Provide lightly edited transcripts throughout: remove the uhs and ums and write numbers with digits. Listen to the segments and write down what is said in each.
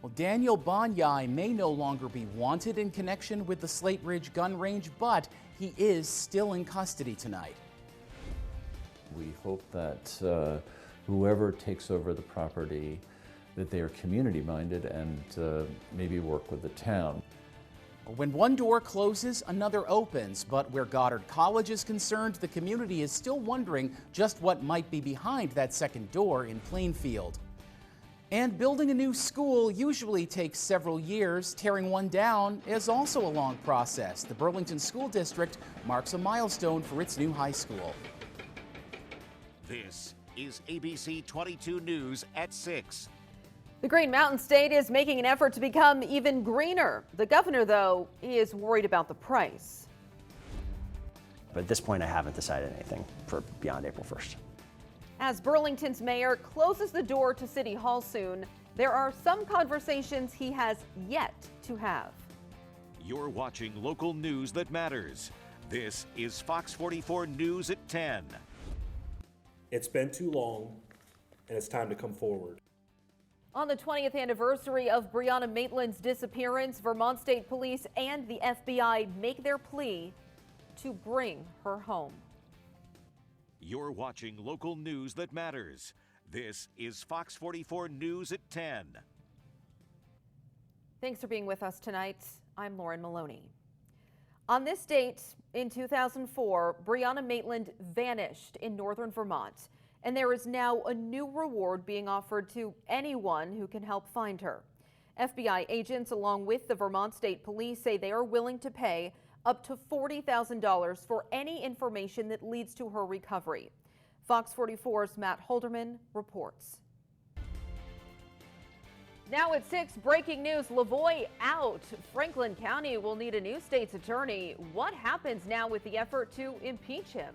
Well, Daniel Banyai may no longer be wanted in connection with the Slate Ridge gun range, but he is still in custody tonight. We hope that whoever takes over the property, that they are community-minded and maybe work with the town. When one door closes, another opens, but where Goddard College is concerned, the community is still wondering just what might be behind that second door in Plainfield. And building a new school usually takes several years. Tearing one down is also a long process. The Burlington School District marks a milestone for its new high school. This is ABC 22 News at 6. The Green Mountain State is making an effort to become even greener. The governor, though, is worried about the price. But at this point, I haven't decided anything for beyond April 1st. As Burlington's mayor closes the door to City Hall soon, there are some conversations he has yet to have. You're watching local news that matters. This is Fox 44 News at 10. It's been too long, and it's time to come forward. On the 20th anniversary of Breonna Maitland's disappearance, Vermont State Police and the FBI make their plea to bring her home. You're watching local news that matters. This is Fox 44 News at 10. Thanks for being with us tonight. I'm Lauren Maloney. On this date in 2004, Breonna Maitland vanished in northern Vermont, and there is now a new reward being offered to anyone who can help find her. FBI agents, along with the Vermont State Police, say they are willing to pay up to $40,000 for any information that leads to her recovery. Fox 44's Matt Holderman reports. Now at 6, breaking news, Lavoie out. Franklin County will need a new state's attorney. What happens now with the effort to impeach him?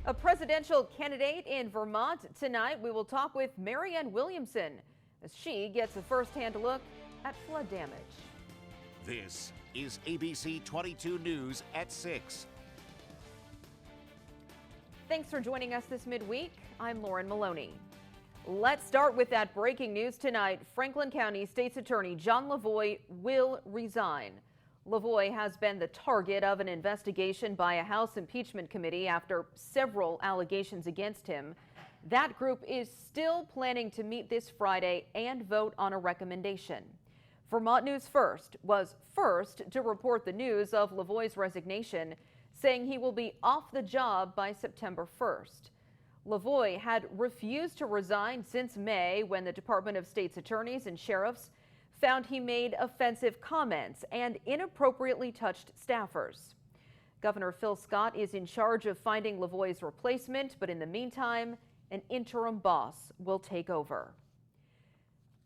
A presidential candidate in Vermont tonight. We will talk with Marianne Williamson as she gets a first-hand look at flood damage. This is ABC 22 News at 6. Thanks for joining us this midweek. I'm Lauren Maloney. Let's start with that breaking news tonight. Franklin County State's Attorney John Lavoie will resign. Lavoie has been the target of an investigation by a House impeachment committee after several allegations against him. That group is still planning to meet this Friday and vote on a recommendation. Vermont News First was first to report the news of Lavoie's resignation, saying he will be off the job by September 1st. Lavoie had refused to resign since May when the Department of State's attorneys and sheriffs found he made offensive comments and inappropriately touched staffers. Governor Phil Scott is in charge of finding Lavoie's replacement, but in the meantime, an interim boss will take over.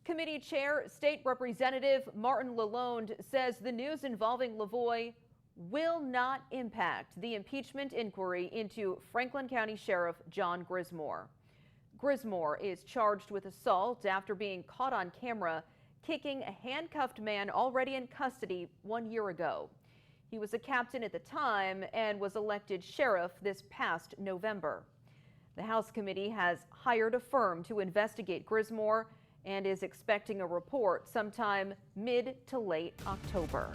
Committee Chair State Representative Martin Lalonde says the news involving Lavoie will not impact the impeachment inquiry into Franklin County Sheriff John Grismore. Grismore is charged with assault after being caught on camera kicking a handcuffed man already in custody 1 year ago. He was a captain at the time and was elected sheriff this past November. The House committee has hired a firm to investigate Grismore and is expecting a report sometime mid to late October.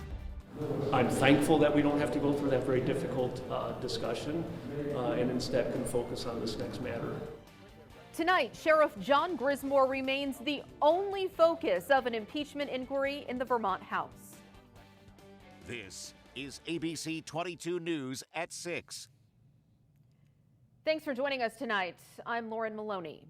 I'm thankful that we don't have to go through that very difficult discussion and instead can focus on this next matter. Tonight, Sheriff John Grismore remains the only focus of an impeachment inquiry in the Vermont House. This is ABC 22 News at 6. Thanks for joining us tonight. I'm Lauren Maloney.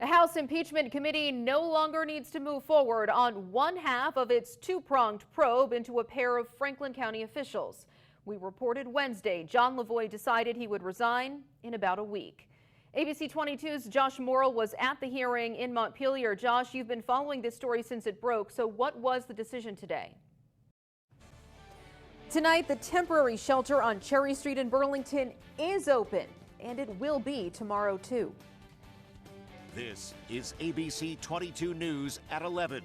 A House impeachment committee no longer needs to move forward on one half of its two-pronged probe into a pair of Franklin County officials. We reported Wednesday John Lavoie decided he would resign in about a week. ABC 22's Josh Morrill was at the hearing in Montpelier. Josh, you've been following this story since it broke, so what was the decision today? Tonight, the temporary shelter on Cherry Street in Burlington is open, and it will be tomorrow too. This is ABC 22 News at 11.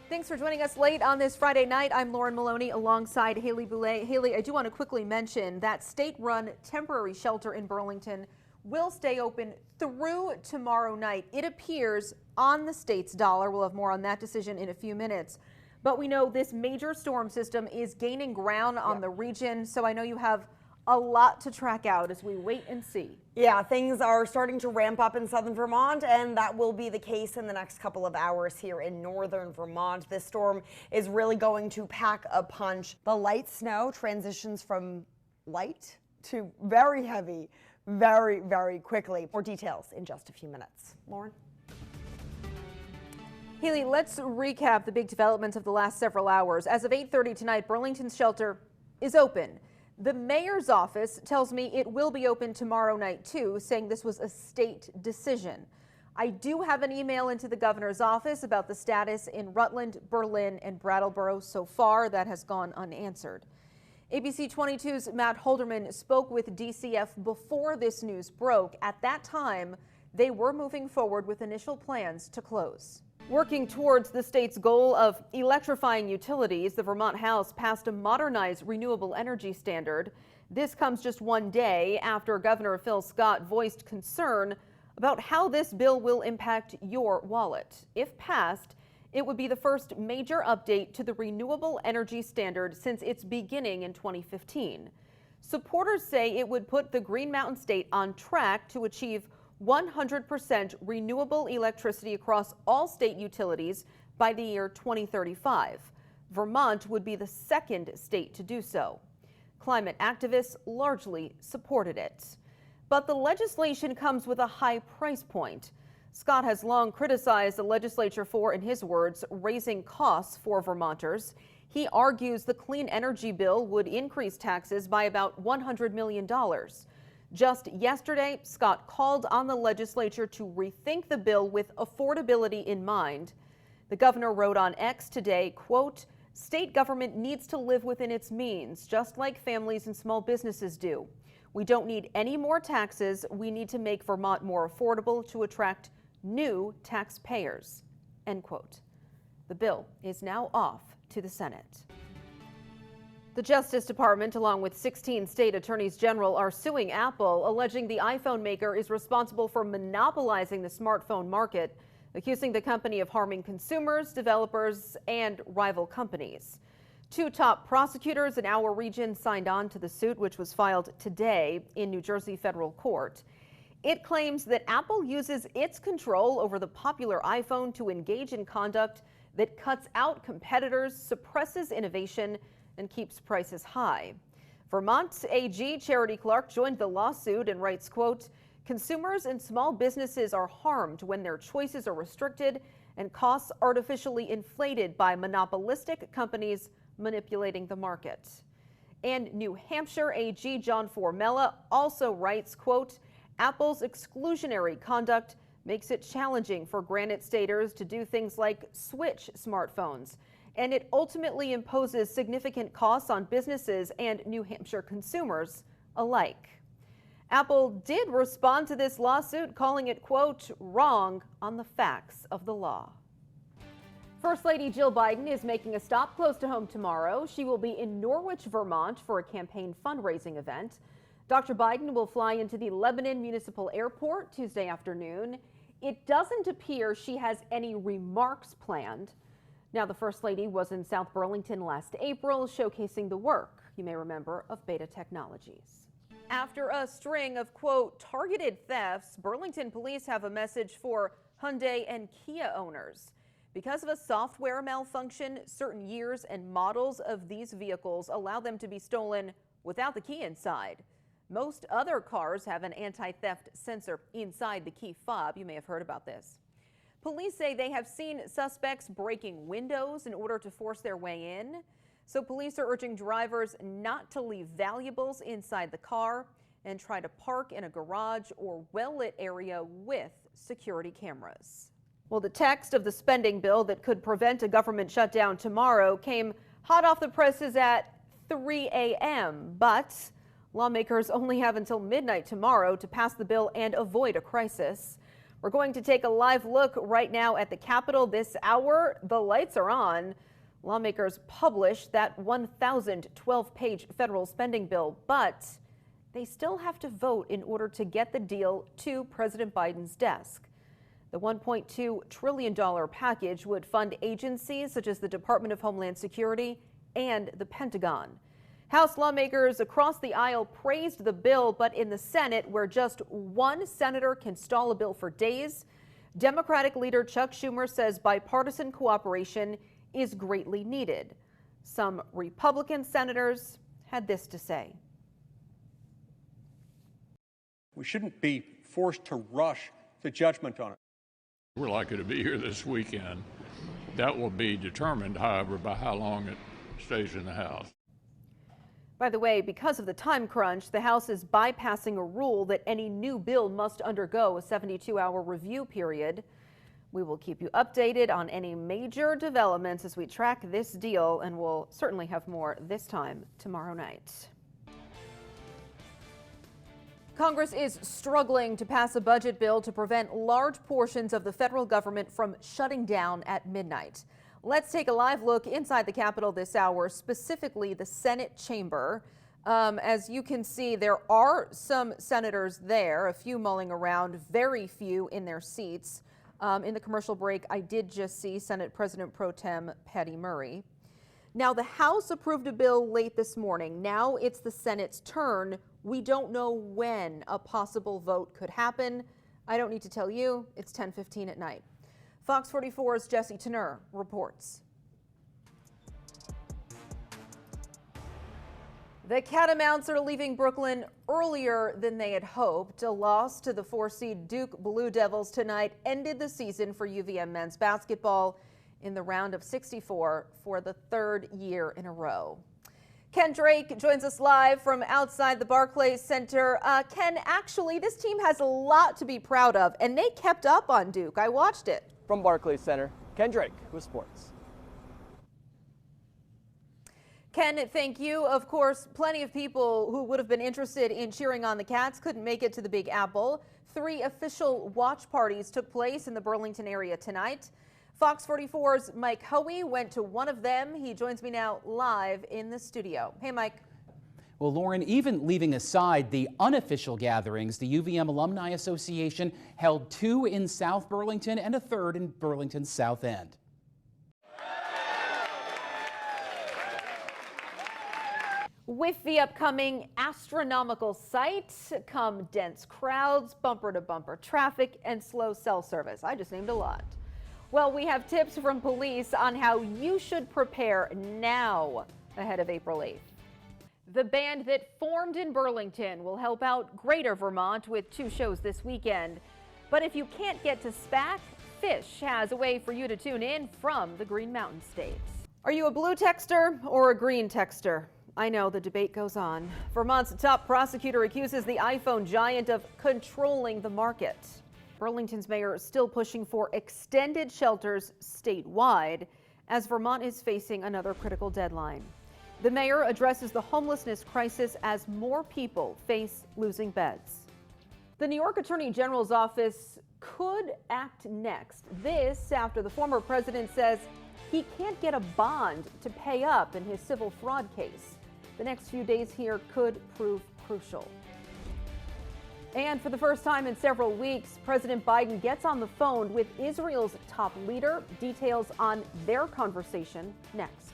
Thanks for joining us late on this Friday night. I'm Lauren Maloney alongside Haley Boulay. Haley, I do want to quickly mention that state-run temporary shelter in Burlington will stay open through tomorrow night. It appears on the state's dollar. We'll have more on that decision in a few minutes. But we know this major storm system is gaining ground on the region, so I know you have a lot to track out as we wait and see. Yeah, things are starting to ramp up in southern Vermont, and that will be the case in the next couple of hours here in northern Vermont. This storm is really going to pack a punch. The light snow transitions from light to very heavy very, very quickly. More details in just a few minutes. Lauren? Haley, let's recap the big developments of the last several hours. As of 8:30 tonight, Burlington's shelter is open. The mayor's office tells me it will be open tomorrow night too, saying this was a state decision. I do have an email into the governor's office about the status in Rutland, Berlin, and Brattleboro so far. That has gone unanswered. ABC 22's Matt Holderman spoke with DCF before this news broke. At that time, they were moving forward with initial plans to close. Working towards the state's goal of electrifying utilities, the Vermont House passed a modernized renewable energy standard. This comes just one day after Governor Phil Scott voiced concern about how this bill will impact your wallet. If passed, it would be the first major update to the renewable energy standard since its beginning in 2015. Supporters say it would put the Green Mountain State on track to achieve 100% renewable electricity across all state utilities by the year 2035. Vermont would be the second state to do so. Climate activists largely supported it. But the legislation comes with a high price point. Scott has long criticized the legislature for, in his words, raising costs for Vermonters. He argues the clean energy bill would increase taxes by about $100 million. Just yesterday, Scott called on the legislature to rethink the bill with affordability in mind. The governor wrote on X today, quote, "State government needs to live within its means, just like families and small businesses do. We don't need any more taxes. We need to make Vermont more affordable to attract new taxpayers," end quote. The bill is now off to the Senate. The Justice Department, along with 16 state attorneys general, are suing Apple, alleging the iPhone maker is responsible for monopolizing the smartphone market, accusing the company of harming consumers, developers, and rival companies. Two top prosecutors in our region signed on to the suit, which was filed today in New Jersey federal court. It claims that Apple uses its control over the popular iPhone to engage in conduct that cuts out competitors, suppresses innovation, and keeps prices high. Vermont AG Charity Clark joined the lawsuit and writes, quote, "Consumers and small businesses are harmed when their choices are restricted and costs artificially inflated by monopolistic companies manipulating the market." And New Hampshire AG John Formella also writes, quote, "Apple's exclusionary conduct makes it challenging for Granite Staters to do things like switch smartphones, and it ultimately imposes significant costs on businesses and New Hampshire consumers alike." Apple did respond to this lawsuit, calling it, quote, "wrong on the facts of the law." First Lady Jill Biden is making a stop close to home tomorrow. She will be in Norwich, Vermont for a campaign fundraising event. Dr. Biden will fly into the Lebanon Municipal Airport Tuesday afternoon. It doesn't appear she has any remarks planned. Now, the First Lady was in South Burlington last April, showcasing the work, you may remember, of Beta Technologies. After a string of, quote, targeted thefts, Burlington police have a message for Hyundai and Kia owners. Because of a software malfunction, certain years and models of these vehicles allow them to be stolen without the key inside. Most other cars have an anti-theft sensor inside the key fob. You may have heard about this. Police say they have seen suspects breaking windows in order to force their way in. So police are urging drivers not to leave valuables inside the car and try to park in a garage or well-lit area with security cameras. Well, the text of the spending bill that could prevent a government shutdown tomorrow came hot off the presses at 3 a.m., but lawmakers only have until midnight tomorrow to pass the bill and avoid a crisis. We're going to take a live look right now at the Capitol this hour. The lights are on. Lawmakers published that 1,012-page federal spending bill, but they still have to vote in order to get the deal to President Biden's desk. The $1.2 trillion package would fund agencies such as the Department of Homeland Security and the Pentagon. House lawmakers across the aisle praised the bill, but in the Senate, where just one senator can stall a bill for days, Democratic leader Chuck Schumer says bipartisan cooperation is greatly needed. Some Republican senators had this to say. We shouldn't be forced to rush to judgment on it. We're likely to be here this weekend. That will be determined, however, by how long it stays in the House. By the way, because of the time crunch, the House is bypassing a rule that any new bill must undergo a 72-hour review period. We will keep you updated on any major developments as we track this deal, and we'll certainly have more this time tomorrow night. Congress is struggling to pass a budget bill to prevent large portions of the federal government from shutting down at midnight. Let's take a live look inside the Capitol this hour, specifically the Senate chamber. As you can see, there are some senators there, a few mulling around, very few in their seats. In the commercial break, I did just see Senate President Pro Tem Patty Murray. Now, the House approved a bill late this morning. Now it's the Senate's turn. We don't know when a possible vote could happen. I don't need to tell you, it's 10:15 at night. Fox 44's Jesse Tenner reports. The Catamounts are leaving Brooklyn earlier than they had hoped. A loss to the 4-seed Duke Blue Devils tonight ended the season for UVM men's basketball in the round of 64 for the third year in a row. Ken Drake joins us live from outside the Barclays Center. Ken, actually, this team has a lot to be proud of, and they kept up on Duke. I watched it. From Barclays Center, Ken Drake with sports. Ken, thank you. Of course, plenty of people who would have been interested in cheering on the Cats couldn't make it to the Big Apple. 3 official watch parties took place in the Burlington area tonight. Fox 44's Mike Hoey went to one of them. He joins me now live in the studio. Hey, Mike. Well, Lauren, even leaving aside the unofficial gatherings, the UVM Alumni Association held 2 in South Burlington and a 3rd in Burlington's South End. With the upcoming astronomical sight come dense crowds, bumper-to-bumper traffic, and slow cell service. I just named a lot. Well, we have tips from police on how you should prepare now ahead of April 8th. The band that formed in Burlington will help out Greater Vermont with 2 shows this weekend. But if you can't get to SPAC, Fish has a way for you to tune in from the Green Mountain States. Are you a blue texter or a green texter? I know the debate goes on. Vermont's top prosecutor accuses the iPhone giant of controlling the market. Burlington's mayor is still pushing for extended shelters statewide as Vermont is facing another critical deadline. The mayor addresses the homelessness crisis as more people face losing beds. The New York Attorney General's office could act next. This after the former president says he can't get a bond to pay up in his civil fraud case. The next few days here could prove crucial. And for the first time in several weeks, President Biden gets on the phone with Israel's top leader. Details on their conversation next.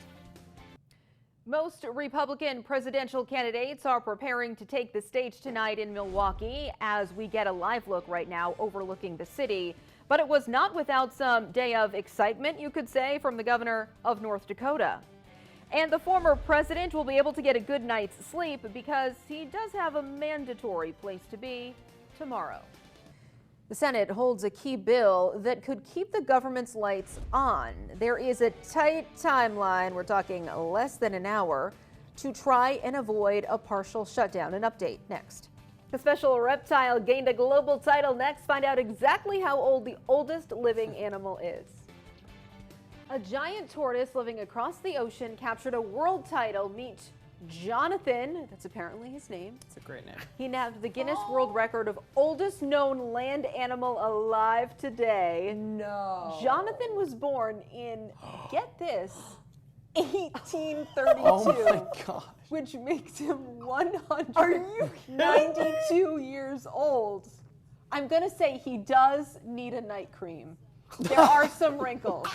Most Republican presidential candidates are preparing to take the stage tonight in Milwaukee as we get a live look right now overlooking the city. But it was not without some day of excitement, you could say, from the governor of North Dakota. And the former president will be able to get a good night's sleep because he does have a mandatory place to be tomorrow. The Senate holds a key bill that could keep the government's lights on. There is a tight timeline, we're talking less than an hour, to try and avoid a partial shutdown. An update next. A special reptile gained a global title next. Find out exactly how old the oldest living animal is. A giant tortoise living across the ocean captured a world title. Meet Jonathan, that's apparently his name. It's a great name. He nabbed the Guinness World Record of oldest known land animal alive today. No. Jonathan was born in, get this, 1832. Oh my gosh. which makes him 192 years old. I'm going to say he does need a night cream. There are some wrinkles.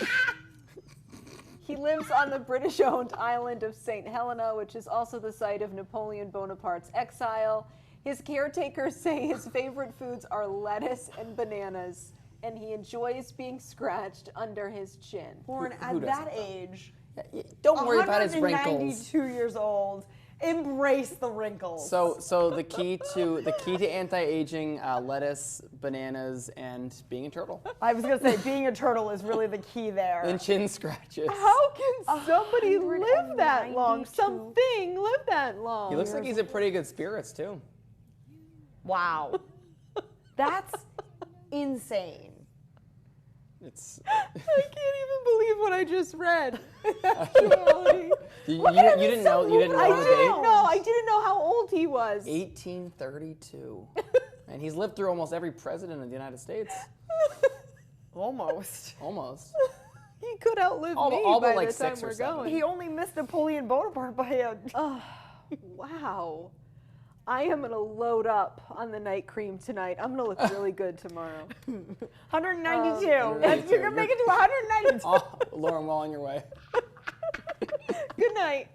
He lives on the British-owned island of St. Helena, which is also the site of Napoleon Bonaparte's exile. His caretakers say his favorite foods are lettuce and bananas, and he enjoys being scratched under his chin. Lauren, at that age, don't worry about his wrinkles. 192 years old. Embrace the wrinkles. So the key to anti-aging, lettuce, bananas, and being a turtle. I was gonna say being a turtle is really the key there. And chin scratches. How can somebody live that long? Something live that long? He looks like he's in pretty good spirits too. Wow, that's insane. I can't even believe what I just read. You didn't know the date? I didn't know how old he was. 1832. And he's lived through almost every president of the United States. Almost. He could outlive me all by but like the time 6 or we're 7. going. He only missed Napoleon Bonaparte by a... Wow. I am going to load up on the night cream tonight. I'm going to look really good tomorrow. 192. You're going to make it to 192. Oh, Lauren, well on your way. Good night.